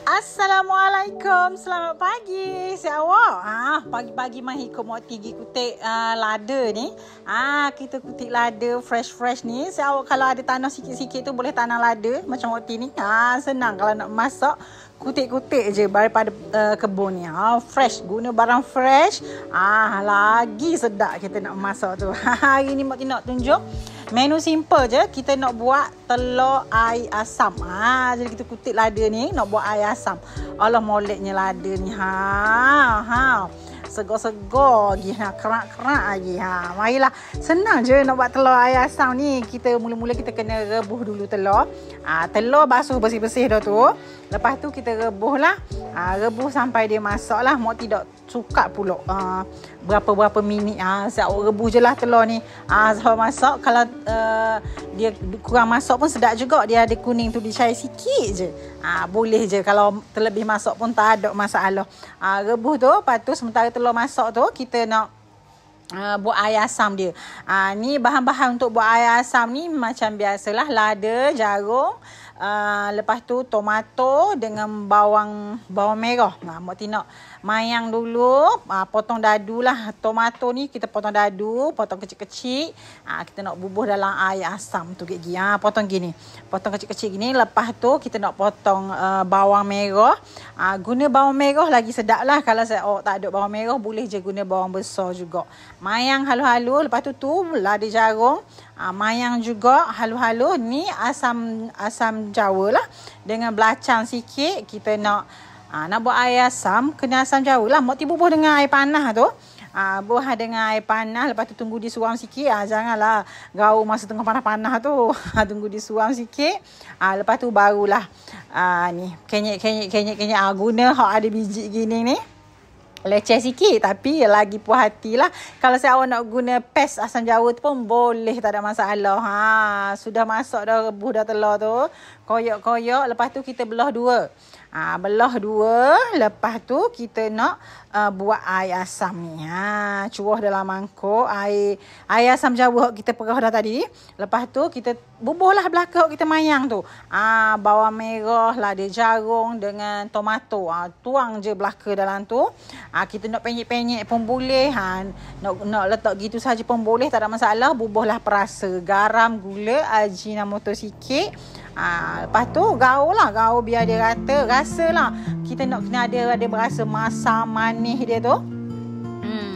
Assalamualaikum, selamat pagi. Si awak, pagi-pagi mahi ko mau tinggi kutik lada ni. Kita kutik lada fresh ni. Si awak kalau ada tanah sikit-sikit tu boleh tanam lada macam waktu ni. Senang kalau nak masak, kutik-kutik je daripada kebun ni. Fresh, guna barang fresh. Lagi sedap kita nak masak tu. Hari ni Mak nak tunjuk menu simple je. Kita nak buat telur air asam. Jadi kita kutik lada ni nak buat air asam. Allah moleknya lada ni. Segar-segar lagi. Kerak-kerak lagi. Marilah. Senang je nak buat telur air asam ni. Kita mula-mula kita kena rebuh dulu telur. Telur basuh bersih-bersih dah tu. Lepas tu kita rebuh lah. Rebuh sampai dia masak lah. Mak tidak suka pula berapa-berapa minit. Siap rebuh je lah telur ni. Sampai masak. Kalau dia kurang masak pun sedap juga. Dia ada kuning tu dicair sikit je. Boleh je. Kalau terlebih masak pun tak ada masalah. Rebuh tu. Lepas tu sementara telur masak tu, kita nak buat air asam dia. Ni bahan-bahan untuk buat air asam ni macam biasalah. Lada, jagung, lepas tu tomato dengan bawang merah. Mak Tina mayang dulu, potong dadu lah. Tomato ni kita potong dadu, potong kecil-kecil. Kita nak bubuh dalam air asam tu gigi. Potong gini. Potong kecil-kecil gini. Lepas tu kita nak potong bawang merah. Guna bawang merah lagi sedap lah. Kalau tak ada bawang merah, boleh je guna bawang besar juga. Mayang halu-halu. Lepas tu lada jagung. Mayang juga halu-halu. Ni asam Jawa lah. Dengan belacan sikit. Kita nak buat air asam. Kena asam Jawa lah. Mak bubuh dengan air panas tu. Buah dengan air panas. Lepas tu tunggu disuam sikit. Janganlah gaul masa tengah panas-panas tu. Tunggu disuam sikit. Lepas tu barulah ni kenyek. Guna hak ada biji gini ni. Leceh sikit tapi lagi puas hati lah. Kalau saya awak nak guna pes asam Jawa tu pun boleh, tak ada masalah. Sudah masak dah, rebus dah telur tu. Koyak-koyak. Lepas tu kita belah dua. Belah dua. Lepas tu kita nak buat air asam ni. Cuah dalam mangkuk. Air asam Jawa kita perah dah tadi. Lepas tu kita bubuh lah belakang kita mayang tu. Bawang merah, lada jagung dengan tomato. Tuang je belakang dalam tu. Kita nak penyek-penyek pun boleh. Nak letak gitu saja pun boleh. Tak ada masalah. Bubuhlah perasa. Garam, gula, ajinomoto sikit. Lepas tu gaul biar dia rata. Rasalah kita nak kena ada berasa masam manis dia tu.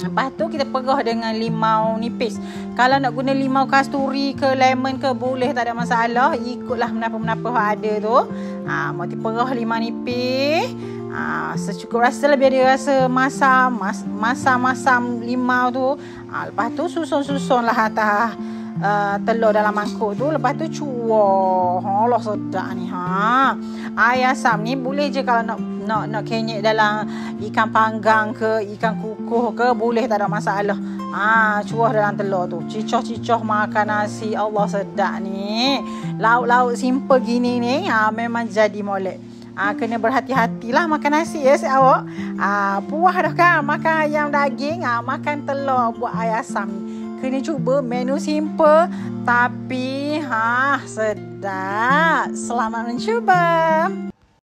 Lepas tu kita perah dengan limau nipis. Kalau nak guna limau kasturi ke lemon ke boleh, tak ada masalah. Ikutlah menapa-menapa yang ada tu. Mau perah limau nipis. Secukup rasa lah biar dia rasa masam limau tu. Lepas tu susun lah atas telur dalam mangkuk tu. Lepas tu cuah. Allah sedap ni. Air asam ni boleh je kalau nak kenyek dalam ikan panggang ke ikan kukuh ke boleh, tak ada masalah. Cuah dalam telur tu. Cicoh-cicoh makan nasi. Allah sedap ni. Lauk-lauk simple gini ni memang jadi molek. Kena berhati-hatilah makan nasi ya si awak. Puas dah kan makan ayam daging, makan telur buat air asam ni. Kena cuba menu simple tapi sedap. Selamat mencuba.